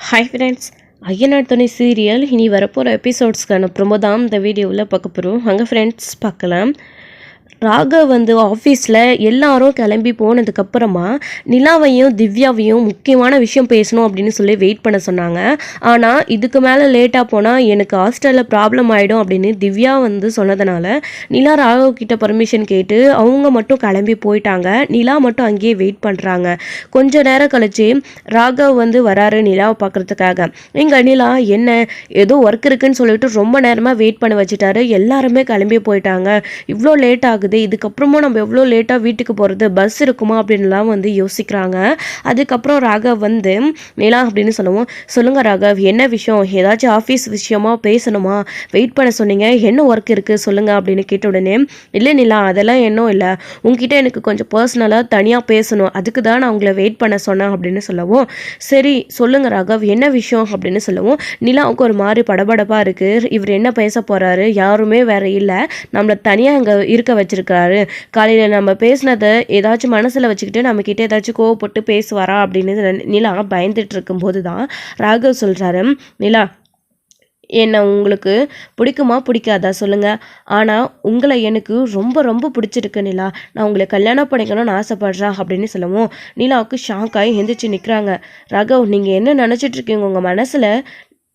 Hi friends, Ayyanar துணை serial இனி வரப்போகிற எபிசோட்ஸ்க்கான ப்ரோமோ தான் இந்த வீடியோவில் பார்க்க போகிறோம். அங்கே ஃப்ரெண்ட்ஸ் பார்க்கலாம். ராகவ் வந்து ஆஃபீஸில் எல்லாரும் கிளம்பி போனதுக்கப்புறமா நிலாவையும் திவ்யாவையும் முக்கியமான விஷயம் பேசணும் அப்படின்னு சொல்லி வெயிட் பண்ண சொன்னாங்க. ஆனால் இதுக்கு மேலே லேட்டாக போனால் எனக்கு ஹாஸ்டலில் ப்ராப்ளம் ஆகிடும் அப்படின்னு திவ்யா வந்து சொன்னதுனால நிலா ராகவ் கிட்ட பர்மிஷன் கேட்டு அவங்க மட்டும் கிளம்பி போயிட்டாங்க. நிலா மட்டும் அங்கேயே வெயிட் பண்ணுறாங்க. கொஞ்ச நேரம் கழிச்சு ராகவ் வந்து வராரு நிலாவை பார்க்குறதுக்காக. எங்கள் நிலா என்ன ஏதோ ஒர்க் இருக்குன்னு சொல்லிட்டு ரொம்ப நேரமாக வெயிட் பண்ண வச்சுட்டாரு. எல்லாருமே கிளம்பி போயிட்டாங்க. இவ்வளோ லேட் ஆகுது, இதுக்கப்புறமும் நம்ம எவ்வளோ லேட்டாக வீட்டுக்கு போகிறது, பஸ் இருக்குமா அப்படின்லாம் வந்து யோசிக்கிறாங்க. அதுக்கப்புறம் ராகவ் வந்து நிலா அப்படின்னு சொல்லுவோம். சொல்லுங்கள் ராகவ், என்ன விஷயம்? ஏதாச்சும் ஆஃபீஸ் விஷயமா பேசணுமா? வெயிட் பண்ண சொன்னீங்க, என்ன ஒர்க் இருக்குது சொல்லுங்கள் அப்படின்னு கேட்ட உடனே, இல்லை நிலா அதெல்லாம் இன்னும் இல்லை, உங்ககிட்ட எனக்கு கொஞ்சம் பர்சனலாக தனியாக பேசணும், அதுக்கு தான் நான் உங்களை வெயிட் பண்ண சொன்னேன் அப்படின்னு சொல்லவும், சரி சொல்லுங்கள் ராகவ் என்ன விஷயம் அப்படின்னு சொல்லவும், நிலாவுக்கு ஒரு மாதிரி படபடப்பாக இருக்குது. இவர் என்ன பேச போகிறாரு, யாருமே வேற இல்லை, நம்மளை தனியாக இங்கே இருக்க வச்சிருக்காரு. காலையில் நம்ம பேசினதை ஏதாச்சும் மனசில் வச்சுக்கிட்டு நம்மக்கிட்ட ஏதாச்சும் கோவப்பட்டு பேசுவாரா அப்படின்னு நிலா பயந்துட்டு இருக்கும்போது தான் ராகவ் சொல்கிறாரு, நிலா என்னை உங்களுக்கு பிடிக்குமா பிடிக்காதா சொல்லுங்கள், ஆனால் உங்களை எனக்கு ரொம்ப ரொம்ப பிடிச்சிருக்கு நிலா, நான் உங்களை கல்யாணம் பண்ணிக்கணும்னு ஆசைப்படுறேன் அப்படின்னு சொல்லவும் நிலாவுக்கு ஷாக்காகி எந்திரிச்சு நிற்கிறாங்க. ராகவ் நீங்கள் என்ன நினச்சிட்ருக்கீங்க உங்கள் மனசில்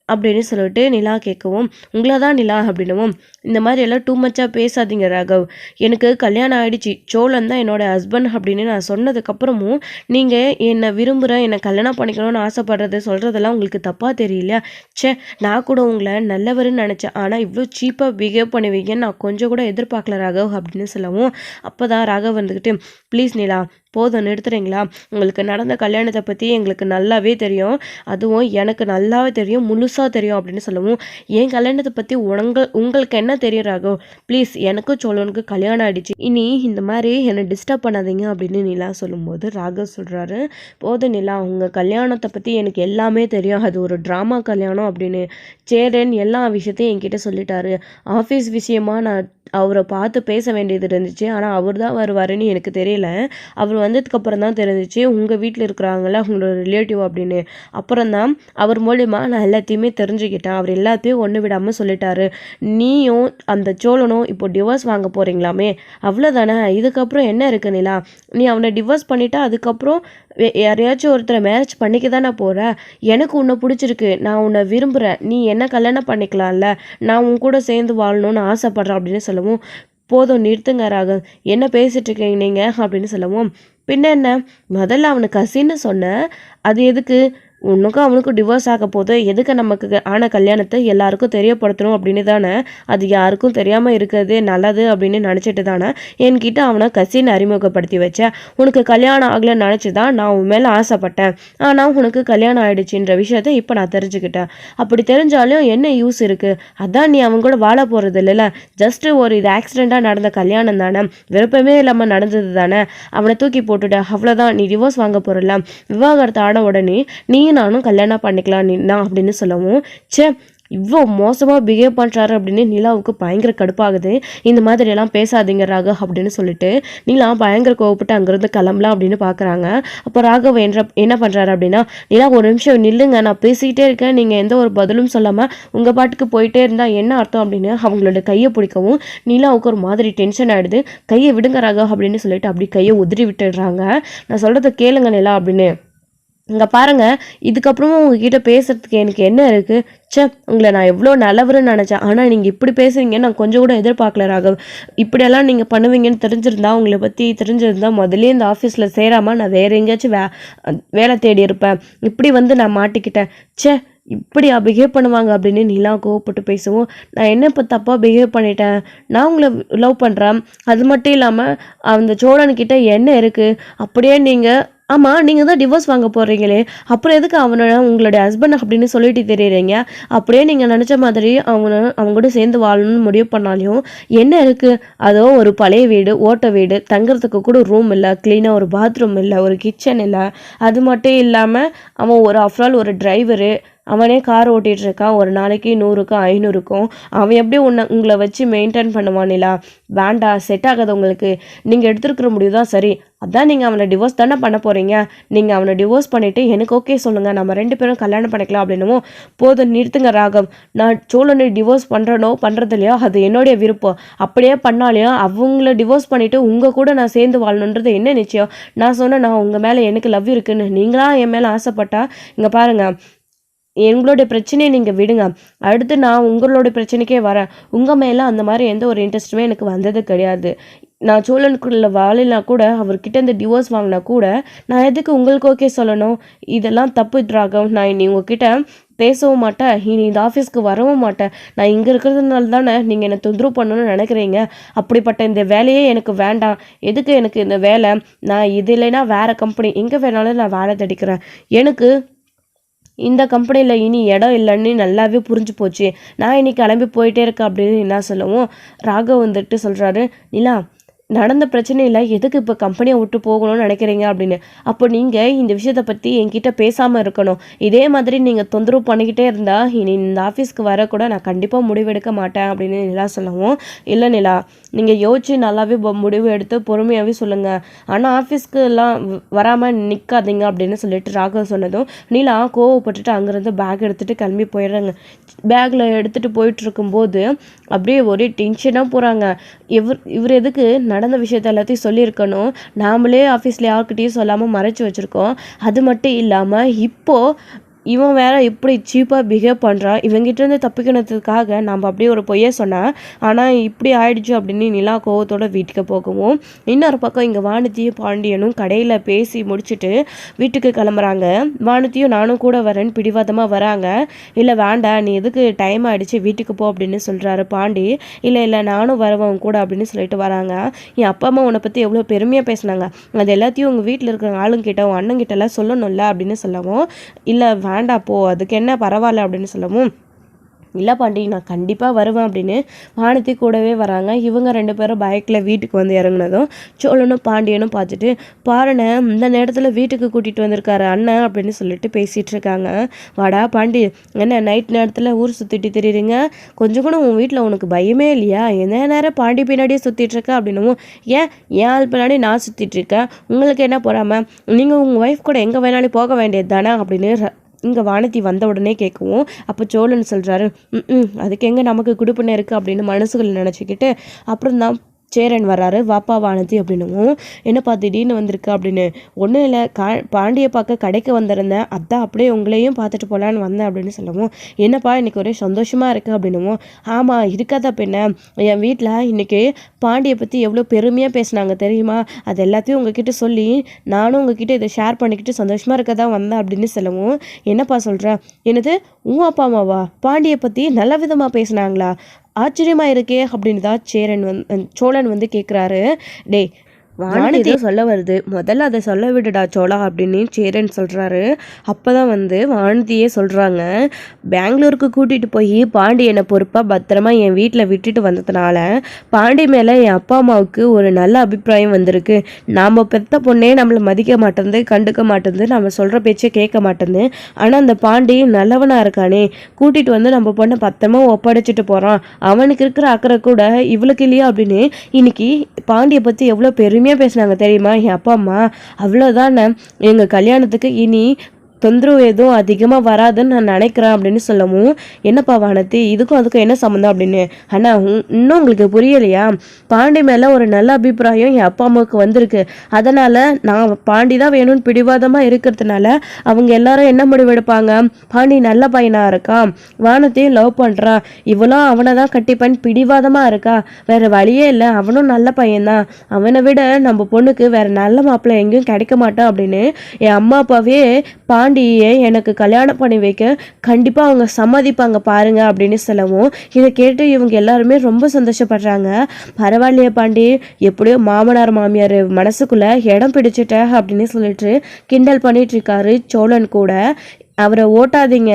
அப்படின்னு சொல்லிட்டு நிலா கேட்கவும், உங்களை தான் நிலா அப்படின்னவும், இந்த மாதிரி எல்லாம் டூ மச்சாக பேசாதீங்க ராகவ், எனக்கு கல்யாணம் ஆகிடுச்சு, சோழன் தான் என்னோடய ஹஸ்பண்ட் அப்படின்னு நான் சொன்னதுக்கப்புறமும் நீங்கள் என்னை விரும்புகிறேன், என்னை கல்யாணம் பண்ணிக்கணும்னு ஆசைப்படுறது சொல்கிறதெல்லாம் உங்களுக்கு தப்பாக தெரியலையா? சே, நான் கூட உங்களை நல்லவருன்னு நினச்சேன், ஆனால் இவ்வளோ சீப்பாக பிஹேவ் பண்ணுவீங்கன்னு நான் கொஞ்சம் கூட எதிர்பார்க்கல ராகவ் அப்படின்னு சொல்லவும், அப்போ தான் ராகவ் வந்துக்கிட்டு, ப்ளீஸ் நிலா போதும் நிறுத்துறீங்களா, உங்களுக்கு நடந்த கல்யாணத்தை பற்றி எங்களுக்கு நல்லாவே தெரியும், அதுவும் எனக்கு நல்லாவே தெரியும், முழுசாக தெரியும் அப்படின்னு சொல்லவும், என் கல்யாணத்தை பற்றி உங்களுக்கு என்ன தெரியும் ராகவ், ப்ளீஸ் எனக்கும் சோழனுக்கு கல்யாணம் ஆகிடுச்சு, இனி இந்த மாதிரி என்னை டிஸ்டர்ப் பண்ணாதீங்க அப்படின்னு நிலா சொல்லும்போது ராகவ் சொல்கிறாரு, போதும் நிலா உங்கள் கல்யாணத்தை பற்றி எனக்கு எல்லாமே தெரியும், அது ஒரு ட்ராமா கல்யாணம் அப்படின்னு சேரன் எல்லா விஷயத்தையும் என்கிட்ட சொல்லிட்டாரு, ஆஃபீஸ் விஷயமா நான் அவரை பார்த்து பேச வேண்டியது இருந்துச்சு, ஆனால் அவர் தான் வருவாருன்னு எனக்கு தெரியல, அவர் வந்ததுக்கப்புறம் தான் தெரிஞ்சிச்சு உங்கள் வீட்டில் இருக்கிறாங்கள உங்களோட ரிலேட்டிவ் அப்படின்னு, அப்புறம் தான் அவர் மூலிமா நான் எல்லாத்தையுமே தெரிஞ்சுக்கிட்டேன், அவர் எல்லாத்தையும் ஒன்று விடாமல் சொல்லிட்டாரு, நீயும் அந்த சோழனும் இப்போ டிவோர்ஸ் வாங்க போகிறீங்களாமே, அவ்வளோதானே, இதுக்கப்புறம் என்ன இருக்கு நிலா, நீ அவனை டிவோர்ஸ் பண்ணிட்டா அதுக்கப்புறம் யாரையாச்சும் ஒருத்தரை மேரேஜ் பண்ணிக்க தானே போகிற, எனக்கு உன்னை பிடிச்சிருக்கு, நான் உன்னை விரும்புகிறேன், நீ என்ன கல்யாணம் பண்ணிக்கலாம்ல, நான் உன் கூட சேர்ந்து வாழணும்னு ஆசைப்பட்றேன் அப்படின்னு சொல்லவும், போதும் நிறுத்துங்க ராகவ், என்ன பேசிகிட்டு இருக்கீங்க நீங்கள் அப்படின்னு சொல்லவும், பின்ன என்ன முதல்ல அவனுக்கு கசின்னு சொன்னேன், அது எதுக்கு, உனக்கும் அவனுக்கும் டிவோர்ஸ் ஆக போது, எதுக்கு நமக்கு ஆன கல்யாணத்தை எல்லாருக்கும் தெரியப்படுத்தணும் அப்படின்னு தானே, அது யாருக்கும் தெரியாமல் இருக்கிறதே நல்லது அப்படின்னு நினச்சிட்டு தானே என்கிட்ட அவனை கசின் அறிமுகப்படுத்தி வச்சேன், உனக்கு கல்யாணம் ஆகலைன்னு நினச்சி தான் நான் உன் மேலே ஆசைப்பட்டேன், ஆனால் உனக்கு கல்யாணம் ஆகிடுச்சின்ற விஷயத்த இப்போ நான் தெரிஞ்சுக்கிட்டேன், அப்படி தெரிஞ்சாலும் என்ன யூஸ் இருக்குது, அதான் நீ அவன் கூட வாழ போகிறது இல்லைல்ல, ஜஸ்ட்டு ஒரு இது ஆக்சிடெண்ட்டாக நடந்த கல்யாணம் தானே, விருப்பமே இல்லாமல் நடந்தது தானே, அவனை தூக்கி போட்டுட்ட, அவ்வளோதான், நீ டிவோர்ஸ் வாங்க போகிறல, விவாகரத்து ஆன உடனே நீ நானும் கல்யாணம் பண்ணிக்கலாம் நின்னா அப்படின்னு சொல்லவும், சே இவ்வளோ மோசமாக பிஹேவ் பண்ணுறாரு அப்படின்னு நிலாவுக்கு பயங்கர கடுப்பாகுது, இந்த மாதிரி எல்லாம் பேசாதீங்க ராகவ் அப்படின்னு சொல்லிட்டு நிலா பயங்கர கோவப்பட்டு அங்கேருந்து கிளம்பலாம் அப்படின்னு பார்க்குறாங்க. அப்போ ராகவ் என்ன பண்ணுறாரு அப்படின்னா, நிலா ஒரு நிமிஷம் நில்லுங்க, நான் பேசிக்கிட்டே இருக்கேன், நீங்கள் எந்த ஒரு பதிலும் சொல்லாமல் உங்கள் பாட்டுக்கு போயிட்டே இருந்தால் என்ன அர்த்தம் அப்படின்னு அவங்களோட கையை பிடிக்கவும் நிலாவுக்கு ஒரு மாதிரி டென்ஷன் ஆகிடுது, கையை விடுங்க ராகவ் அப்படின்னு சொல்லிட்டு அப்படி கையை உதிரி விட்டுடுறாங்க. நான் சொல்கிறத கேளுங்க நிலா அப்படின்னு, இங்கே பாருங்கள், இதுக்கப்புறமும் உங்ககிட்ட பேசுகிறதுக்கு எனக்கு என்ன இருக்குது, சே உங்களை நான் எவ்வளோ நல்லவருன்னு நினச்சேன், ஆனால் நீங்கள் இப்படி பேசுவீங்கன்னு நான் கொஞ்சம் கூட எதிர்பார்க்கல ராகவ், இப்படியெல்லாம் நீங்கள் பண்ணுவீங்கன்னு தெரிஞ்சிருந்தா, உங்களை பற்றி தெரிஞ்சிருந்தா முதலே இந்த ஆஃபீஸில் சேராமல் நான் வேறு எங்கேயாச்சும் வேலை தேடி இருப்பேன், இப்படி வந்து நான் மாட்டிக்கிட்டேன், சே இப்படி பிஹேவ் பண்ணுவாங்க அப்படின்னு நிலா கோவப்பட்டு பேசுவோம், நான் என்ன இப்போ தப்பாக பிஹேவ் பண்ணிட்டேன், நான் உங்களை லவ் பண்ணுறேன், அது மட்டும் இல்லாமல் அந்த சோழன்கிட்ட என்ன இருக்குது, அப்படியே நீங்கள் ஆமாம் நீங்கள் தான் டிவோர்ஸ் வாங்க போகிறீங்களே, அப்புறம் எதுக்கு உங்களுடைய ஹஸ்பண்ட் அப்படின்னு சொல்லிட்டு தெரியுறீங்க, அப்படியே நீங்கள் நினச்ச மாதிரி அவங்க கூட சேர்ந்து வாழணும்னு முடிவு பண்ணாலையும் என்ன இருக்குது, அதோ ஒரு பழைய வீடு, ஓட்ட வீடு, தங்குறதுக்கு கூட ரூம் இல்லை, க்ளீனாக ஒரு பாத்ரூம் இல்லை, ஒரு கிச்சன் இல்லை, அது மட்டும் இல்லாமல் அவன் ஒரு ஆஃப்டர் ஆல் ஒரு டிரைவரு, அவனே கார் ஓட்டிகிட்டு இருக்கான், ஒரு நாளைக்கு 100க்கும் 500க்கும். அவன் எப்படி உங்களை வச்சு மெயின்டைன் பண்ணுவானிலா? வேண்டாம், செட் ஆகாது உங்களுக்கு. நீங்கள் எடுத்துருக்கிற முடிவு தான் சரி. அதான் நீங்கள் அவனை டிவோர்ஸ் தானே பண்ண போகிறீங்க. நீங்கள் அவனை டிவோர்ஸ் பண்ணிவிட்டு எனக்கு ஓகே சொல்லுங்கள், நம்ம 2 பேரும் கல்யாணம் பண்ணிக்கலாம் அப்படின்னுமோ. போதும் நிறுத்துங்க ராகவ். நான் சோழனை டிவோர்ஸ் பண்ணுறனோ பண்ணுறதில்லையோ அது என்னுடைய விருப்பம். அப்படியே பண்ணாலையோ அவங்கள டிவோர்ஸ் பண்ணிவிட்டு உங்கள் கூட நான் சேர்ந்து வாழணுன்றது என்ன நிச்சயம்? நான் சொன்னேன், நான் உங்கள் மேலே எனக்கு லவ் இருக்குன்னு. நீங்களா என் மேலே ஆசைப்பட்டா இங்கே பாருங்கள், எங்களுடைய பிரச்சனையை நீங்கள் விடுங்க. அடுத்து நான் உங்களோட பிரச்சனைக்கே வரேன். உங்கள் மேலே அந்த மாதிரி எந்த ஒரு இன்ட்ரெஸ்ட்டுமே எனக்கு வந்தது கிடையாது. நான் சோழனுக்குள்ள வாழலைனா கூட, அவர்கிட்ட இந்த டிவோர்ஸ் வாங்கினா கூட, நான் எதுக்கு உங்களுக்கு ஓகே சொல்லணும்? இதெல்லாம் தப்பு ராகவ். நான் இனி உங்ககிட்ட பேசவும் மாட்டேன், இனி இந்த ஆஃபீஸ்க்கு வரவும் மாட்டேன். நான் இங்கே இருக்கிறதுனால தானே நீங்கள் என்னை தொந்தரவு பண்ணணும்னு நினைக்கிறீங்க. அப்படிப்பட்ட இந்த வேலையே எனக்கு வேண்டாம். எதுக்கு எனக்கு இந்த வேலை? நான் இது இல்லைன்னா வேறு கம்பெனி எங்கே வேணாலும் நான் வேலை தேடிக்கிறேன். எனக்கு இந்த கம்பெனியில் இனி இடம் இல்லைன்னு நல்லாவே புரிஞ்சு போச்சு. நான் இன்னைக்கு கிளம்பி போயிட்டே இருக்கேன் அப்படின்னு என்ன சொல்லவும், ராகவ் வந்துட்டு சொல்கிறாரு, நிலா நடந்த பிரச்சனையில் எதுக்கு இப்போ கம்பெனியை விட்டு போகணும்னு நினைக்கிறீங்க அப்படின்னு. அப்போ நீங்கள் இந்த விஷயத்தை பற்றி என்கிட்ட பேசாமல் இருக்கணும். இதே மாதிரி நீங்கள் தொந்தரவு பண்ணிக்கிட்டே இருந்தால் இனி இந்த ஆஃபீஸ்க்கு வரக்கூட நான் கண்டிப்பாக முடிவெடுக்க மாட்டேன் அப்படின்னு நிலா சொல்லவும், இல்லை நிலா, நீங்கள் யோசிச்சு நல்லாவே முடிவு எடுத்து பொறுமையாகவே சொல்லுங்கள். ஆனால் ஆஃபீஸ்க்கு எல்லாம் வராமல் நிற்காதீங்க அப்படின்னு சொல்லிட்டு ராகவ் சொன்னதும் நிலா கோவப்பட்டுட்டு அங்கேருந்து பேக் எடுத்துகிட்டு கிளம்பி போயிடுறாங்க. பேக்கில் எடுத்துகிட்டு போயிட்டு இருக்கும்போது அப்படியே ஒரே டென்ஷனாக போகிறாங்க. இவர் எதுக்கு நடந்த விஷயத்த எல்லாத்தையும் சொல்லியிருக்கணும். நாமளே ஆஃபீஸில் யார்கிட்டையும் சொல்லாமல் மறைச்சி வச்சுருக்கோம். அது மட்டும் இல்லாமல் இப்போது இவன் வேற இப்படி சீப்பாக பிஹேவ் பண்ணுறான். இவங்கிட்டேருந்து தப்பிக்கணுறதுக்காக நம்ம அப்படியே ஒரு பொய்யே சொன்னேன். ஆனால் இப்படி ஆயிடுச்சு அப்படின்னு நிலா கோவத்தோட வீட்டுக்கு போகவும், இன்னொரு பக்கம் இங்கே வானதியும் பாண்டியனும் கடையில் பேசி முடிச்சுட்டு வீட்டுக்கு கிளம்புறாங்க. வானதியும் நானும் கூட வரேன்னு பிடிவாதமாக வராங்க. இல்லை வேண்டாம், நீ எதுக்கு டைம் ஆகிடுச்சு வீட்டுக்கு போ அப்படின்னு சொல்கிறாரு பாண்டி. இல்லை நானும் வரவன் கூட அப்படின்னு சொல்லிட்டு வராங்க. என் அப்பா அம்மா உன்னை பற்றி எவ்வளோ பெருமையாக பேசினாங்க, அது எல்லாத்தையும் உங்கள் வீட்டில் இருக்கிற ஆளுங்கிட்ட உன் அண்ணங்கிட்டலாம் சொல்லணும்ல அப்படின்னு சொல்லவும், இல்லை வேண்டா போ, அதுக்கு என்ன பரவாயில்ல அப்படின்னு சொல்லவும், இல்லை பாண்டி நான் கண்டிப்பாக வருவேன் அப்படின்னு வானதி கூடவே வராங்க. இவங்க 2 பேரும் பைக்கில் வீட்டுக்கு வந்து இறங்குனதும் சோழனும் பாண்டியனும் பார்த்துட்டு, பாருண்ணே இந்த நேரத்தில் வீட்டுக்கு கூட்டிகிட்டு வந்திருக்காரு அண்ணன் அப்படின்னு சொல்லிட்டு பேசிகிட்டு இருக்காங்க. வாடா பாண்டி, என்ன நைட் நேரத்தில் ஊர் சுற்றிட்டு தெரியுறீங்க? கொஞ்சம் கூட உன் வீட்டில் உனக்கு பயமே இல்லையா? எந்த நேரம் பாண்டி பின்னாடியே சுற்றிட்டு இருக்க அப்படின்னும், ஏன் ஆள் பின்னாடி நான் சுற்றிட்டு இருக்கேன், உங்களுக்கு என்ன போகாமல் நீங்கள் உங்கள் ஒய்ஃப் கூட எங்கே வேணாலும் போக வேண்டியது தானே அப்படின்னு இங்கே வானதி வந்த உடனே கேட்கவும், அப்போ சோழன் சொல்கிறாரு, அதுக்கு எங்கே நமக்கு குடுப்பின இருக்குது அப்படின்னு மனசுகளை நினச்சிக்கிட்டு அப்புறம் தான் சேரன் வர்றாரு. வாப்பா வானதி அப்படின்னும், என்னப்பா திடீர்னு வந்திருக்கு அப்படின்னு. ஒன்றும் இல்லை, பாண்டியை பார்க்க கடைக்கு வந்திருந்தேன், அதான் அப்படியே உங்களையும் பார்த்துட்டு போகலான்னு வந்தேன் அப்படின்னு சொல்லவும், என்னப்பா இன்றைக்கி ஒரே சந்தோஷமாக இருக்குது அப்படின்னும், ஆமாம் இருக்காதா பின்ன, என் வீட்டில் இன்றைக்கி பாண்டியை பற்றி எவ்வளோ பெருமையாக பேசினாங்க தெரியுமா, அது எல்லாத்தையும் உங்ககிட்ட சொல்லி நானும் உங்ககிட்ட இதை ஷேர் பண்ணிக்கிட்டு சந்தோஷமாக இருக்க தான் வந்தேன் அப்படின்னு சொல்லவும், என்னப்பா சொல்கிறேன், என்னது உன் அப்பா அம்மாவா பாண்டியை பற்றி நல்ல விதமாக பேசினாங்களா, ஆச்சரியமாக இருக்கே அப்படின்னு தான் சோழன் வந்து கேட்குறாரு. டேய் வானதி சொல்ல வருது, முதல்ல அதை சொல்ல விடுடா சோழா அப்படின்னு சேரன் சொல்கிறாரு. அப்போ தான் வந்து வானதியே சொல்கிறாங்க, பெங்களூருக்கு கூட்டிகிட்டு போய் பாண்டியனை பொறுப்பாக பத்திரமா என் வீட்டில் விட்டுட்டு வந்ததுனால பாண்டி மேலே என் அப்பா அம்மாவுக்கு ஒரு நல்ல அபிப்பிராயம் வந்திருக்கு. நாம் பெத்த பொண்ணே நம்மளை மதிக்க மாட்டேங்குது, கண்டுக்க மாட்டேங்குது, நம்ம சொல்கிற பேச்சே கேட்க மாட்டேங்குது. ஆனால் அந்த பாண்டி நல்லவனாக இருக்கானே, கூட்டிகிட்டு வந்து நம்ம பொண்ணை பத்திரமா ஒப்படைச்சிட்டு போகிறான், அவனுக்கு இருக்கிற அக்கறை கூட இவளுக்கு இல்லையா அப்படின்னு இன்னைக்கு பாண்டியை பற்றி எவ்வளோ பெருமையாக பேசினாங்க தெரியுமா என் அப்பா அம்மா. அவ்வளோதானே, எங்கள் கல்யாணத்துக்கு இனி தொந்தரவு எதுவும் அதிகமாக வராதுன்னு நான் நினைக்கிறேன் அப்படின்னு சொல்லவும், என்னப்பா வானதி இதுக்கும் அதுக்கும் என்ன சம்மந்தம் அப்படின்னு. ஆனால் இன்னும் உங்களுக்கு புரியலையா, பாண்டி மேலே ஒரு நல்ல அபிப்பிராயம் என் அப்பா அம்மாவுக்கு வந்திருக்கு. அதனால் நான் பாண்டி தான் வேணும்னு பிடிவாதமாக இருக்கிறதுனால அவங்க எல்லாரும் என்ன முடிவெடுப்பாங்க, பாண்டி நல்ல பையனாக இருக்கான், வானத்தையும் லவ் பண்ணுறான், இவளும் அவனை தான் கட்டிப்பேன் பிடிவாதமாக இருக்கா, வேறு வழியே இல்லை, அவனும் நல்ல பையன்தான், அவனை விட நம்ம பொண்ணுக்கு வேறு நல்ல மாப்பிள்ளை எங்கேயும் கிடைக்க மாட்டான் அப்படின்னு என் அம்மா அப்பாவே பாண்டியை எனக்கு கல்யாணம் பண்ணி வைக்க கண்டிப்பாக அவங்க சம்மதிப்பாங்க பாருங்க அப்படின்னு சொல்லவும், இதை கேட்டு இவங்க எல்லாருமே ரொம்ப சந்தோஷப்படுறாங்க. பரவாயில்லையே பாண்டி, எப்படியோ மாமனார் மாமியார் மனசுக்குள்ள இடம் பிடிச்சிட்ட அப்படின்னு சொல்லிட்டு கிண்டல் பண்ணிட்டு இருக்காரு சோழன் கூட. அவரை ஓட்டாதீங்க,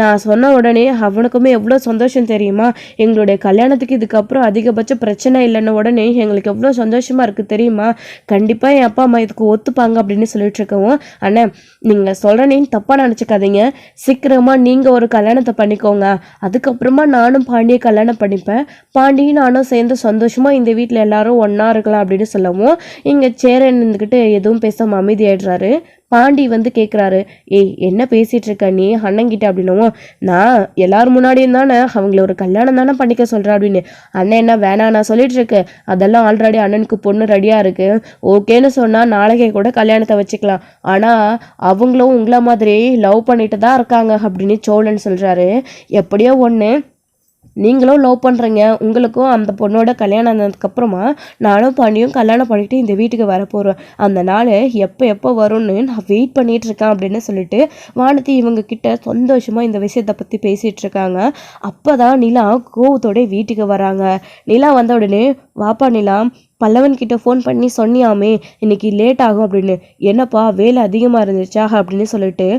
நான் சொன்ன உடனே அவனுக்குமே எவ்வளோ சந்தோஷம் தெரியுமா? எங்களுடைய கல்யாணத்துக்கு இதுக்கப்புறம் அதிகபட்ச பிரச்சனை இல்லைன்ன உடனே எங்களுக்கு எவ்வளோ சந்தோஷமாக இருக்குது தெரியுமா? கண்டிப்பாக என் அப்பா அம்மா இதுக்கு ஒத்துப்பாங்க அப்படின்னு சொல்லிட்டு இருக்கவும், அண்ணா நீங்கள் சொல்கிறேன்னு தப்பாக நினச்சிக்காதீங்க. சீக்கிரமாக நீங்கள் ஒரு கல்யாணத்தை பண்ணிக்கோங்க. அதுக்கப்புறமா நானும் பாண்டியை கல்யாணம் பண்ணிப்பேன். பாண்டியும் நானும் சேர்ந்து சந்தோஷமாக இந்த வீட்டில் எல்லாரும் ஒன்றா இருக்கலாம் அப்படின்னு சொல்லவும், இங்கே சேரன் இருந்துக்கிட்டு எதுவும் பேசாமல் அமைதியாயிடுறாரு. பாண்டி வந்து கேட்குறாரு, ஏய் என்ன பேசிகிட்டு இருக்க நீ அண்ணங்கிட்ட அப்படின்னவும், நான் எல்லாரும் முன்னாடியும் தானே அவங்கள ஒரு கல்யாணம் தானே பண்ணிக்க சொல்கிறேன் அப்படின்னு. அண்ணன் என்ன வேணாம் நான் சொல்லிட்டு இருக்கு, அதெல்லாம் ஆல்ரெடி அண்ணனுக்கு பொண்ணு ரெடியாக இருக்குது, ஓகேன்னு சொன்னால் நாளைக்கே கூட கல்யாணத்தை வச்சுக்கலாம். ஆனால் அவங்களும் உங்களை மாதிரி லவ் பண்ணிட்டு தான் இருக்காங்க அப்படின்னு சோழன் சொல்கிறாரு. எப்படியோ ஒன்று, நீங்களும் லவ் பண்ணுறீங்க, உங்களுக்கும் அந்த பொண்ணோட கல்யாணம் ஆனதுக்கப்புறமா நானும் பாண்டியும் கல்யாணம் பண்ணிட்டு இந்த வீட்டுக்கு வரப்போகிறோம். அந்த நாள் எப்போ வரும்னு நான் வெயிட் பண்ணிகிட்டு இருக்கேன் அப்படின்னு சொல்லிட்டு வானதி இவங்க கிட்ட சந்தோஷமாக இந்த விஷயத்தை பற்றி பேசிகிட்டு இருக்காங்க. அப்போ தான் நிலா கோவத்தோட வீட்டுக்கு வராங்க. நிலா வந்த உடனே, வாப்பா நிலா, பல்லவன் கிட்ட ஃபோன் பண்ணி சொன்னியாமே இன்னைக்கு லேட் ஆகும் அப்படின்னு. என்னப்பா வேலை அதிகமாக இருந்துச்சா அப்படின்னு சொல்லிட்டு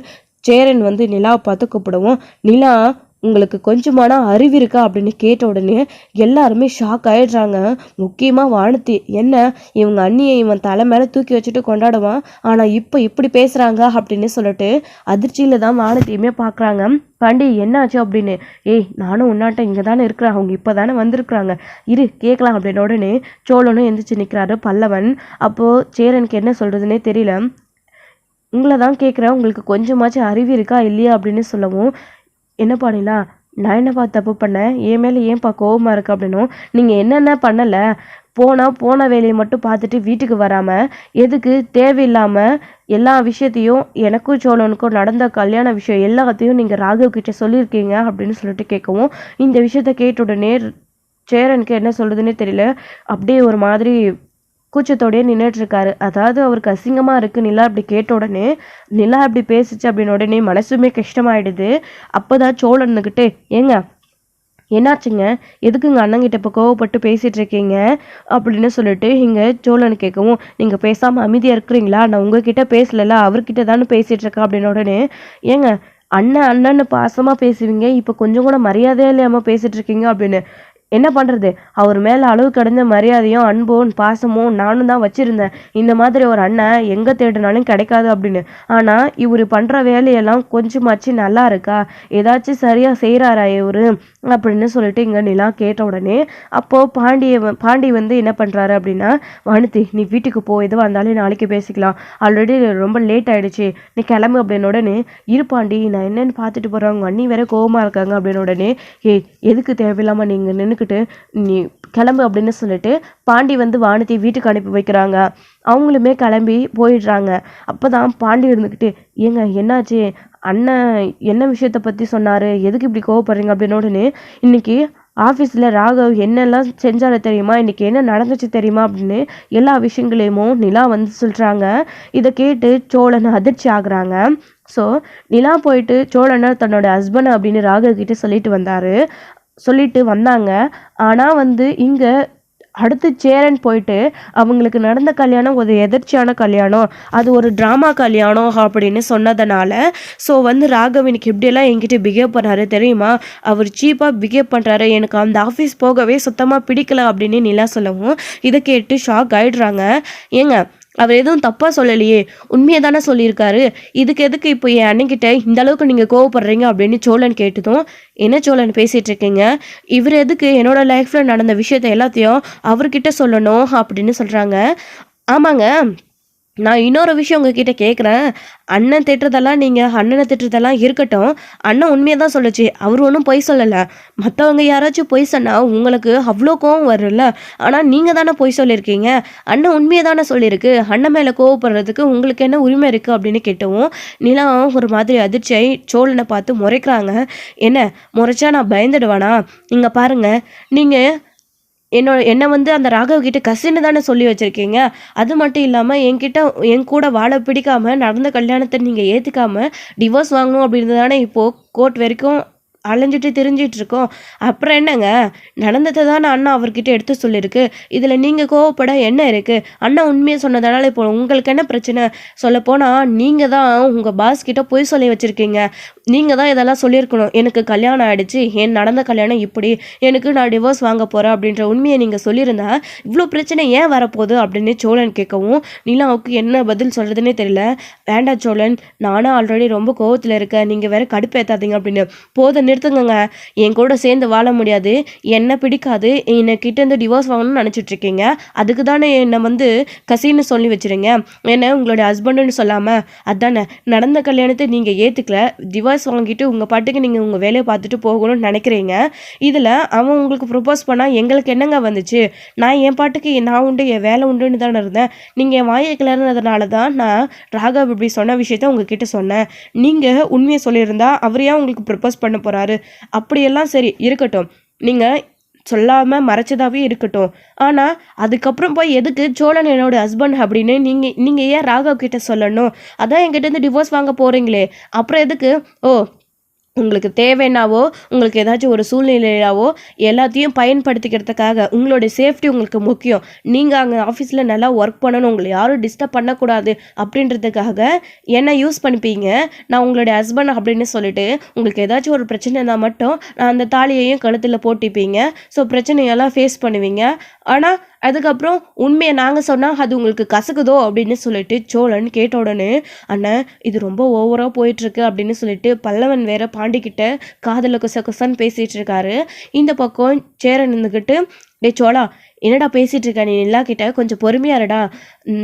சேரன் வந்து நிலாவை பார்த்து கூப்பிடுவோம். நிலா உங்களுக்கு கொஞ்சமான அறிவு இருக்கா அப்படின்னு கேட்ட உடனே எல்லாருமே ஷாக் ஆயிடுறாங்க. முக்கியமாக வானதி, என்ன இவங்க அண்ணியை இவன் தலை மேலே தூக்கி வச்சுட்டு கொண்டாடுவான், ஆனால் இப்போ இப்படி பேசுகிறாங்க அப்படின்னு சொல்லிட்டு அதிர்ச்சியில் தான் வானதியுமே பார்க்குறாங்க. பாண்டி என்னாச்சு அப்படின்னு. ஏய் நானும் உன்னாட்ட இங்கே தானே இருக்கிறேன், அவங்க இப்போ தானே வந்திருக்கிறாங்க, இரு கேட்கலாம் அப்படின்னு உடனே சோழனும் எந்திரிச்சு நிற்கிறாரு பல்லவன். அப்போது சேரனுக்கு என்ன சொல்கிறதுனே தெரியல. உங்களை தான் கேட்குறேன், உங்களுக்கு கொஞ்சமாச்சும் அறிவு இருக்கா இல்லையா அப்படின்னு சொல்லவும், என்ன பண்ணிலா, நான் என்னப்பா தப்பு பண்ணேன், என் மேலே ஏன்ப்பா கோவமாக இருக்கு அப்படின்னும், நீங்கள் என்னென்ன பண்ணலை, போன வேலையை மட்டும் பார்த்துட்டு வீட்டுக்கு வராமல் எதுக்கு தேவையில்லாமல் எல்லா விஷயத்தையும் எனக்கும் சோழனுக்கும் நடந்த கல்யாண விஷயம் எல்லாத்தையும் நீங்கள் ராகவ் கிட்ட சொல்லியிருக்கீங்க அப்படின்னு சொல்லிட்டு கேட்கவும், இந்த விஷயத்த கேட்ட உடனே சேரனுக்கு என்ன சொல்கிறதுனே தெரியல. அப்படியே ஒரு மாதிரி கூச்சத்தோடயே நின்றுட்டு இருக்காரு. அதாவது அவருக்கு அசிங்கமாக இருக்குது நிலா அப்படி கேட்ட உடனே, நிலா அப்படி பேசிச்சு அப்படின்னு உடனே மனசுமே கஷ்டமாயிடுது. அப்போ தான் சோழனுக்கிட்டே, ஏங்க என்னாச்சுங்க, எதுக்குங்க அண்ணங்கிட்ட இப்போ கோவப்பட்டு பேசிகிட்டு இருக்கீங்க அப்படின்னு சொல்லிட்டு இங்கே சோழன் கேட்கவும், நீங்கள் பேசாமல் அமைதியாக இருக்கிறீங்களா, நான் உங்ககிட்ட பேசலைல்ல அவர்கிட்ட தானே பேசிகிட்டு இருக்கேன் அப்படின்னு உடனே, ஏங்க அண்ணன்னு பாசமாக பேசுவீங்க, இப்போ கொஞ்சம் கூட மரியாதையே இல்லாமல் பேசிகிட்டு இருக்கீங்க அப்படின்னு. என்ன பண்ணுறது, அவர் மேலே அளவு கடந்த மரியாதையும் அன்பும் பாசமும் நானும் தான் வச்சுருந்தேன். இந்த மாதிரி ஒரு அண்ணன் எங்கே தேடினாலும் கிடைக்காது அப்படின்னு. ஆனால் இவர் பண்ணுற வேலையெல்லாம் கொஞ்சமாச்சு நல்லா இருக்கா, ஏதாச்சும் சரியாக செய்கிறாரா இவர் அப்படின்னு சொல்லிட்டு இங்கே நிலா கேட்ட உடனே, அப்போது பாண்டி வந்து என்ன பண்ணுறாரு அப்படின்னா, வானதி நீ வீட்டுக்கு போ, எதுவாக இருந்தாலும் நாளைக்கு பேசிக்கலாம், ஆல்ரெடி ரொம்ப லேட் ஆகிடுச்சு, நீ கிளம்பு அப்படின்னு உடனே, இரு பாண்டி நான் என்னென்னு பார்த்துட்டு போகிறேன், உங்கள் அண்ணி வேற கோவமாக இருக்காங்க அப்படின்னு உடனே, ஏய் எதுக்கு தேவையில்லாமல் நீங்கள் நின்று நீ கிளம்பு அப்படின்னு சொல்லிட்டு பாண்டி வந்து வானதி வீட்டுக்கு அனுப்பி வைக்கிறாங்க. அவங்களுமே கிளம்பி போயிடுறாங்க. அப்போதான் பாண்டி இருந்துக்கிட்டு, ஏங்க என்னாச்சு, அண்ணன் என்ன விஷயத்தை பற்றி சொன்னார், எதுக்கு இப்படி கோவப்படுறீங்க அப்படின்னு உடனே, இன்னைக்கு ஆஃபீஸில் ராகவ் என்னெல்லாம் செஞ்சாரு தெரியுமா, இன்றைக்கி என்ன நடந்துச்சு தெரியுமா அப்படின்னு எல்லா விஷயங்களையுமோ நிலா வந்து சொல்கிறாங்க. இதை கேட்டு சோழன் அதிர்ச்சி ஆகுறாங்க. ஸோ நிலா போயிட்டு சோழனை தன்னோட ஹஸ்பண்ட் அப்படின்னு ராகவ் கிட்ட சொல்லிட்டு வந்தாங்க. ஆனால் வந்து இங்கே அடுத்து சேரன் போயிட்டு அவங்களுக்கு நடந்த கல்யாணம் ஒரு எதிர்ச்சியான கல்யாணம், அது ஒரு ட்ராமா கல்யாணம் அப்படின்னு சொன்னதுனால ஸோ வந்து ராகவ் இன்னைக்கு எப்படியெல்லாம் என்கிட்ட பிஹேவ் பண்ணாரு தெரியுமா, அவர் சீப்பாக பிஹேவ் பண்ணுறாரு, எனக்கு அந்த ஆஃபீஸ் போகவே சுத்தமாக பிடிக்கல அப்படின்னு நிலா சொல்லவும், இதை கேட்டு ஷாக் ஆகிடுறாங்க. ஏங்க அவர் எதுவும் தப்பாக சொல்லலையே, உண்மையை தானே சொல்லியிருக்காரு, இதுக்கு எதுக்கு இப்போ என் அண்ணன்கிட்ட இந்த அளவுக்கு நீங்கள் கோவப்படுறீங்க அப்படின்னு சோழன் கேட்டதும், என்ன சோழன் பேசிகிட்டு இருக்கீங்க, இவர் எதுக்கு என்னோட லைஃப்பில் நடந்த விஷயத்த எல்லாத்தையும் அவர்கிட்ட சொல்லணும் அப்படின்னு சொல்கிறாங்க. ஆமாங்க, நான் இன்னொரு விஷயம் உங்ககிட்ட கேட்குறேன், அண்ணன் திட்டுறதெல்லாம் நீங்கள் அண்ணனை திட்டுறதெல்லாம் இருக்கட்டும், அண்ணன் உண்மையை தான் சொல்லுச்சு, அவர் ஒன்றும் பொய் சொல்லலை, மற்றவங்க யாராச்சும் பொய் சொன்னால் உங்களுக்கு அவ்வளோ கோவம் வரும்ல, ஆனால் நீங்கள் தானே பொய் சொல்லியிருக்கீங்க, அண்ணன் உண்மையை தானே சொல்லியிருக்கு, அண்ணன் மேலே கோவப்படுறதுக்கு உங்களுக்கு என்ன உரிமை இருக்குது அப்படின்னு கேட்டவும், நிலா ஒரு மாதிரி அதிர்ச்சியாகி சோழனை பார்த்து முறைக்கிறாங்க. என்ன முறைச்சா நான் பயந்துடுவானா, இங்கே பாருங்கள், நீங்கள் என்னை வந்து அந்த ராகவ் கிட்ட கசின்னு தானே சொல்லி வச்சுருக்கீங்க, அது மட்டும் இல்லாமல் என் கூட வாழ பிடிக்காமல் நடந்த கல்யாணத்தை நீங்கள் ஏற்றுக்காமல் டிவோர்ஸ் வாங்கணும் அப்படின்னு தானே இப்போது கோர்ட் வரைக்கும் அலைஞ்சிட்டு திரிஞ்சிட்டு இருக்கோம். அப்புறம் என்னங்க, நடந்ததை தானே அண்ணா அவர்கிட்ட எடுத்து சொல்லியிருக்கு. இதில் நீங்கள் கோவப்பட என்ன இருக்குது? அண்ணா உண்மையை சொன்னதுனால இப்போ உங்களுக்கு என்ன பிரச்சனை? சொல்லப்போனால் நீங்கள் தான் உங்கள் பாஸ் கிட்ட பொய் சொல்லி வச்சுருக்கீங்க. நீங்கள் தான் இதெல்லாம் சொல்லியிருக்கணும். எனக்கு கல்யாணம் ஆகிடுச்சு, என் நடந்த கல்யாணம் இப்படி, எனக்கு நான் டிவோர்ஸ் வாங்க போகிறேன் அப்படின்ற உண்மையை நீங்கள் சொல்லியிருந்தா இவ்வளோ பிரச்சனை ஏன் வரப்போகுது அப்படின்னு சோழன் கேட்கவும் நிலாவுக்கு என்ன பதில் சொல்கிறதுனே தெரியல. வேண்டாம் சோழன், நானும் ஆல்ரெடி ரொம்ப கோவத்தில் இருக்கேன், நீங்கள் வேற கடுப்பேற்றாதீங்க அப்படின்னு. போதை நிறுத்துங்கங்க, என் கூட சேர்ந்து வாழ முடியாது, என்ன பிடிக்காது, என்னை கிட்டேருந்து டிவோர்ஸ் வாங்கணும்னு நினச்சிட்டு இருக்கீங்க. அதுக்கு தானே என்னை வந்து கசின்னு சொல்லி வச்சுருங்க, என்ன உங்களுடைய ஹஸ்பண்டுன்னு சொல்லாமல். அதானே நடந்த கல்யாணத்தை நீங்கள் ஏற்றுக்கல, டிவோர்ஸ் வாங்கிட்டு உங்கள் பாட்டுக்கு நீங்கள் உங்கள் வேலையை பார்த்துட்டு போகணும்னு நினைக்கிறீங்க. இதில் அவன் உங்களுக்கு ப்ரொப்போஸ் பண்ணால் எங்களுக்கு என்னங்க வந்துச்சு? நான் என் பாட்டுக்கு நான் உண்டு, என் வேலை உண்டுன்னு தானே இருந்தேன். நீங்கள் என் வாயை கிளறினதுனால தான் நான் ராகவ் இப்படி சொன்ன விஷயத்த உங்ககிட்ட சொன்னேன். நீங்கள் உண்மையை சொல்லியிருந்தா அவர் ஏன் உங்களுக்கு ப்ரொப்போஸ் பண்ண போகிறாரு? அப்படியெல்லாம் சரி இருக்கட்டும், நீங்கள் சொல்லாமல் மறைச்சதாகவே இருக்கட்டும். ஆனால் அதுக்கப்புறம் போய் எதுக்கு சோழன் என்னோட ஹஸ்பண்ட் அப்படின்னு நீங்கள் ஏன் ராகவ் கிட்ட சொல்லணும்? அதான் என்கிட்ட டிவோர்ஸ் வாங்க போகிறீங்களே, அப்புறம் எதுக்கு? ஓ, உங்களுக்கு தேவைன்னாவோ, உங்களுக்கு ஏதாச்சும் ஒரு சூழ்நிலையாவோ எல்லாத்தையும் பயன்படுத்திக்கிறதுக்காக, உங்களுடைய சேஃப்டி உங்களுக்கு முக்கியம், நீங்கள் அங்கே ஆஃபீஸில் நல்லா ஒர்க் பண்ணணும், உங்களை யாரும் டிஸ்டர்ப் பண்ணக்கூடாது அப்படின்றதுக்காக என்ன யூஸ் பண்ணிப்பீங்க. நான் உங்களுடைய ஹஸ்பண்ட் அப்படின்னு சொல்லிட்டு உங்களுக்கு ஏதாச்சும் ஒரு பிரச்சனைனா மட்டும் அந்த தாலியையும் கழுத்தில் போட்டிப்பீங்க. ஸோ பிரச்சனையெல்லாம் ஃபேஸ் பண்ணுவீங்க. ஆனால் அதுக்கப்புறம் உண்மையை நாங்கள் சொன்னால் அது உங்களுக்கு கசக்குதோ அப்படின்னு சொல்லிட்டு சோழன் கேட்ட உடனே, அண்ணன் இது ரொம்ப ஓவராக போயிட்டுருக்கு அப்படின்னு சொல்லிட்டு பல்லவன் வேற பாண்டிக்கிட்ட காதல குசன்னு பேசிகிட்டு இருக்காரு. இந்த பக்கம் சேரன் நின்றுக்கிட்டு, டே சோழா, என்னடா பேசிகிட்டு இருக்க நீ? நிலா கிட்ட கொஞ்சம் பொறுமையாருடா,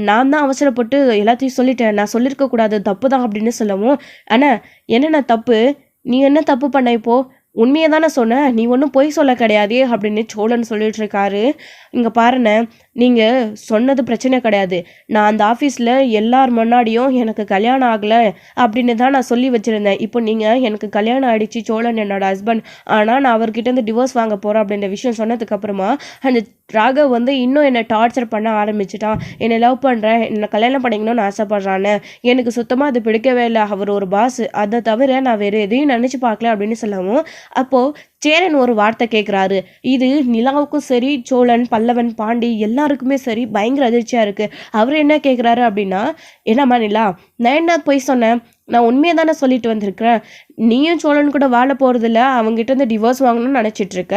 நான் தான் அவசரப்பட்டு எல்லாத்தையும் சொல்லிட்டேன், நான் சொல்லியிருக்கக்கூடாது, தப்பு தான் அப்படின்னு சொல்லவும், அண்ணா என்னென்ன தப்பு? நீ என்ன தப்பு பண்ண? இப்போது உண்மையை தானே சொன்னேன், நீ ஒன்றும் பொய் சொல்ல கிடையாதே அப்படின்னு சோழன் சொல்லிட்டு இருக்காரு. இங்கே பாருண்ணே, நீங்கள் சொன்னது பிரச்சனை கிடையாது, நான் அந்த ஆஃபீஸில் எல்லார் முன்னாடியும் எனக்கு கல்யாணம் ஆகலை அப்படின்னு தான் நான் சொல்லி வச்சுருந்தேன். இப்போ நீங்கள் எனக்கு கல்யாணம் ஆகிடுச்சு, சோழன் என்னோட ஹஸ்பண்ட், ஆனால் நான் அவர்கிட்டேருந்து டிவோர்ஸ் வாங்க போகிறேன் அப்படின்ற விஷயம் சொன்னதுக்கப்புறமா அந்த ராகவ் வந்து இன்னும் என்னை டார்ச்சர் பண்ண ஆரம்பிச்சிட்டான். என்னை லவ் பண்ணுறேன், என்னை கல்யாணம் பண்ணிக்கணும்னு ஆசைப்பட்றான்னு. எனக்கு சுத்தமாக அது பிடிக்கவே இல்லை. அவர் ஒரு பாஸ், அதை தவிர நான் வேறு எதையும் நினச்சி பார்க்கல அப்படின்னு சொல்லவும், அப்போது சேரன் ஒரு வார்த்தை கேட்குறாரு. இது நிலாவுக்கும் சரி, சோழன், பல்லவன், பாண்டி எல்லாருக்குமே சரி பயங்கர அதிர்ச்சியாக இருக்குது. அவர் என்ன கேட்குறாரு அப்படின்னா, என்னம்மா நிலா, நான் என்ன போய் சொன்னேன்? நான் உண்மையை தானே சொல்லிட்டு வந்திருக்கிறேன். நீயும் சோழன் கூட வாழ போகிறதில்ல, அவங்ககிட்ட இருந்து டிவோர்ஸ் வாங்கணும்னு நினச்சிட்ருக்க.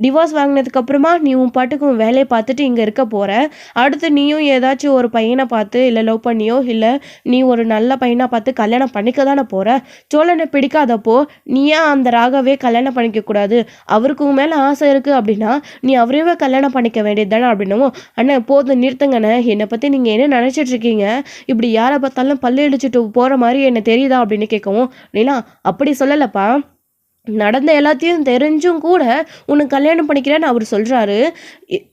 டிவோர்ஸ் வாங்கினதுக்கப்புறமா நீ உன் பாட்டுக்கு உன் வேலையை பார்த்துட்டு இங்கே இருக்க போகிற. அடுத்து நீயும் ஏதாச்சும் ஒரு பையனை பார்த்து, இல்லை லவ் பண்ணியோ, இல்லை நீ ஒரு நல்ல பையனாக பார்த்து கல்யாணம் பண்ணிக்க தானே போகிற. சோழனை பிடிக்காதப்போ நீ ஏன் அந்த ராகவே கல்யாணம் பண்ணிக்கக்கூடாது? அவருக்கு உன் மேலே ஆசை இருக்குது அப்படின்னா நீ அவரையே கல்யாணம் பண்ணிக்க வேண்டியது தானே அப்படின்னவும், அண்ணா போதும் நிறுத்துங்கண்ணே, என்னை பற்றி நீங்கள் என்ன நினச்சிட்ருக்கீங்க? இப்படி யாரை பார்த்தாலும் பல்லு இடிச்சிட்டு போகிற மாதிரி என்ன தெரியுதா அப்படின்னு கேட்கவும், நிலா அப்படி சொல்லலப்பா, நடந்த எல்லாத்தையும் தெரிஞ்சும் கூட உனக்கு கல்யாணம் பண்ணிக்கிறேன்னு அவர் சொல்கிறாரு.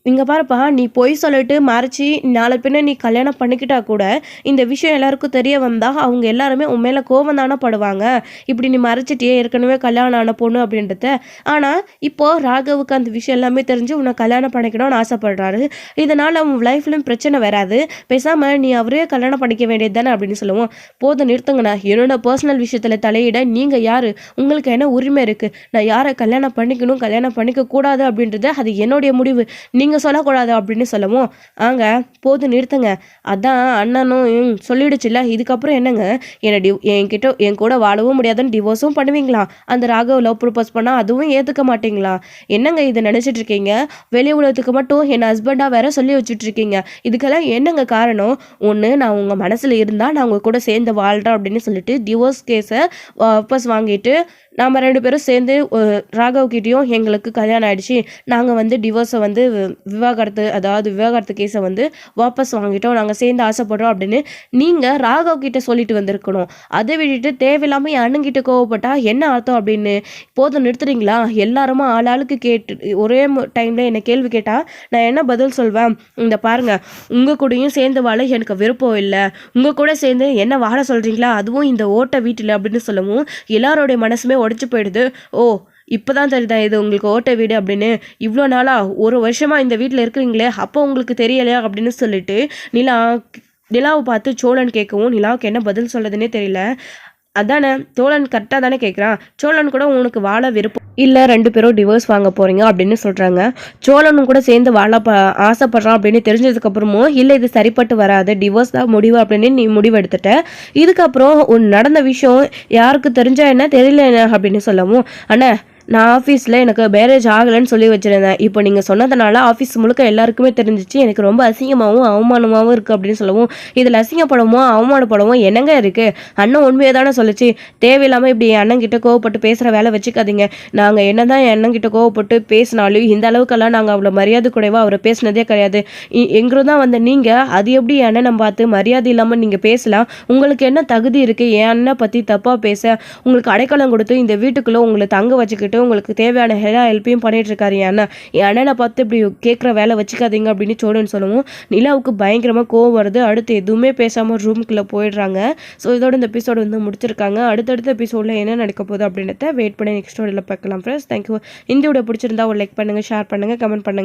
இங்கே பாருப்பா, நீ பொய் சொல்லிட்டு மறைச்சி நாளை பின்ன நீ கல்யாணம் பண்ணிக்கிட்டா கூட இந்த விஷயம் எல்லாருக்கும் தெரிய வந்தால் அவங்க எல்லாருமே உன் மேலே கோவம் தானே படுவாங்க. இப்படி நீ மறைச்சிட்டியே ஏற்கனவே கல்யாணம் ஆன பொண்ணு அப்படின்றத. ஆனால் இப்போது ராகவுக்கு அந்த விஷயம் எல்லாமே தெரிஞ்சு உன்னை கல்யாணம் பண்ணிக்கணும்னு ஆசைப்படுறாரு. இதனால் அவன் லைஃப்லையும் பிரச்சனை வராது, பேசாமல் நீ அவரே கல்யாணம் பண்ணிக்க வேண்டியது தானே அப்படின்னு சொல்லுவோம். போதும் நிறுத்துங்கண்ணா, என்னோட பர்சனல் விஷயத்தில் தலையிட நீங்கள் யார்? உங்களுக்கு என்ன உரிமை இருக்குது? நான் யாரை கல்யாணம் பண்ணிக்கணும், கல்யாணம் பண்ணிக்க கூடாது அப்படின்றது அது என்னுடைய முடிவு, நீங்கள் சொல்லக்கூடாது அப்படின்னு சொல்லவும், ஆங்க போது நிறுத்துங்க, அதான் அண்ணனும் சொல்லிடுச்சுல்ல, இதுக்கப்புறம் என்னங்க? என் கூட வாழவும் முடியாதுன்னு டிவோர்ஸும் பண்ணுவீங்களா? அந்த ராகவ் லவ் ப்ரப்போஸ் பண்ணால் அதுவும் ஏற்றுக்க மாட்டீங்களா? என்னங்க இதை நினச்சிட்டு இருக்கீங்க? வெளி உலகத்துக்கு மட்டும் என் ஹஸ்பண்டாக வேற சொல்லி வச்சுட்டு இருக்கீங்க. இதுக்கெல்லாம் என்னங்க காரணம்? ஒன்று, நான் உங்கள் மனசில் இருந்தால் நான் உங்கள் கூட சேர்ந்து வாழ்கிறேன் அப்படின்னு சொல்லிட்டு டிவோர்ஸ் கேஸை வாபஸ் வாங்கிட்டு நாம் 2 பேரும் சேர்ந்து ராகவ்கிட்டையும் எங்களுக்கு கல்யாணம் ஆகிடுச்சு, நாங்கள் வந்து டிவோர்ஸை வந்து விவாகரத்து கேஸை வந்து வாபஸ் வாங்கிட்டோம், நாங்கள் சேர்ந்து ஆசைப்படுறோம் அப்படின்னு நீங்கள் ராகவ்கிட்ட சொல்லிட்டு வந்திருக்கணும். அதை விட்டுட்டு தேவையில்லாமல் என் அண்ணங்கிட்ட கோவப்பட்டா என்ன அர்த்தம் அப்படின்னு. போதும் நிறுத்துறீங்களா? எல்லாருமா ஆளாளுக்கு கேட்டு ஒரே டைமில் என்னை கேள்வி கேட்டால் நான் என்ன பதில் சொல்வேன்? இந்த பாருங்கள், உங்கள் கூடயும் சேர்ந்து வாழ எனக்கு விருப்பம் இல்லை, உங்கள் கூட சேர்ந்து என்ன வாழ சொல்கிறீங்களா, அதுவும் இந்த ஓட்ட வீட்டில் அப்படின்னு சொல்லவும் எல்லாரோடைய மனசுமே உடச்சி போயிடுது. ஓ, இப்போ தான் தெரியுதா இது உங்களுக்கு ஓட்ட வீடு அப்படின்னு? இவ்வளோ நாளாக 1 வருஷமாக இந்த வீட்டில் இருக்கிறீங்களே, அப்போ உங்களுக்கு தெரியலையா அப்படின்னு சொல்லிட்டு நிலாவை பார்த்து சோழன் கேட்கவும் நிலாவுக்கு என்ன பதில் சொல்கிறதுனே தெரியல. அதானே சோழன் கரெக்டாக தானே கேட்குறான். சோழன் கூட உனக்கு வாழ விருப்பம் இல்லை, 2 பேரும் டிவோர்ஸ் வாங்க போகிறீங்க அப்படின்னு சொல்கிறாங்க. சோழனும் கூட சேர்ந்து வாழ ஆசைப்படுறான் அப்படின்னு தெரிஞ்சதுக்கப்புறமும் இல்லை இது சரிப்பட்டு வராது, டிவோர்ஸ் தான் முடிவு அப்படின்னு நீ முடிவு எடுத்துட்ட. இதுக்கப்புறம் நடந்த விஷயம் யாருக்கு தெரிஞ்சா என்ன தெரியல என்ன அப்படின்னு சொல்லவும், அண்ணா நான் ஆஃபீஸில் எனக்கு மேரேஜ் ஆகலைன்னு சொல்லி வச்சுருந்தேன். இப்போ நீங்கள் சொன்னதுனால ஆஃபீஸ் முழுக்க எல்லாருக்குமே தெரிஞ்சிச்சு. எனக்கு ரொம்ப அசிங்கமாகவும் அவமானமாகவும் இருக்குது அப்படின்னு சொல்லவும், இதில் அசிங்கப்படமோ அவமானப்படமோ என்னங்க இருக்குது? அண்ணன் உண்மையை தானே சொல்லிச்சு. தேவையில்லாமல் இப்படி என் அண்ணன்கிட்ட கோவப்பட்டு பேசுகிற வேலை வச்சுக்காதீங்க. நாங்கள் என்ன தான் என் அண்ணன்கிட்ட கோவப்பட்டு பேசினாலும் இந்த அளவுக்கெல்லாம் நாங்கள் அவ்வளோ மரியாதை குறைவாக அவரை பேசினதே கிடையாது. எங்களும் தான் வந்து நீங்கள் அது எப்படி என் அண்ணனை பார்த்து மரியாதை இல்லாமல் நீங்கள் பேசலாம்? உங்களுக்கு என்ன தகுதி இருக்குது என் அண்ணனை பற்றி தப்பாக பேச? உங்களுக்கு அடைக்கலம் கொடுத்து இந்த வீட்டுக்குள்ளே உங்களை தங்க வச்சுக்கிட்டு உங்களுக்கு தேவையான எல்லா ஹெல்ப்பையும் பண்ணிட்டு இருக்காரு என் அண்ணனை பார்த்து இப்படி கேட்குற வேலை வச்சுக்காதீங்க அப்படின்னு சோழன் சொல்லவும் நிலாவுக்கு பயங்கரமாக கோவம் வருது. அடுத்து எதுவுமே பேசாமல் ரூமுக்குள்ளே போயிடுறாங்க. ஸோ இதோட இந்த எபிசோடு வந்து முடிச்சிருக்காங்க. அடுத்தடுத்த எபிசோடில் என்ன நடக்க போகுது அப்படின்றத வெயிட் பண்ணி நெக்ஸ்ட் வீடியோவில் பார்க்கலாம் ஃப்ரெண்ட்ஸ். தேங்க்யூ. இந்த வீடியோ பிடிச்சிருந்தா ஒரு லைக் பண்ணுங்கள், ஷேர் பண்ணுங்கள், கமெண்ட் பண்ணுங்கள்.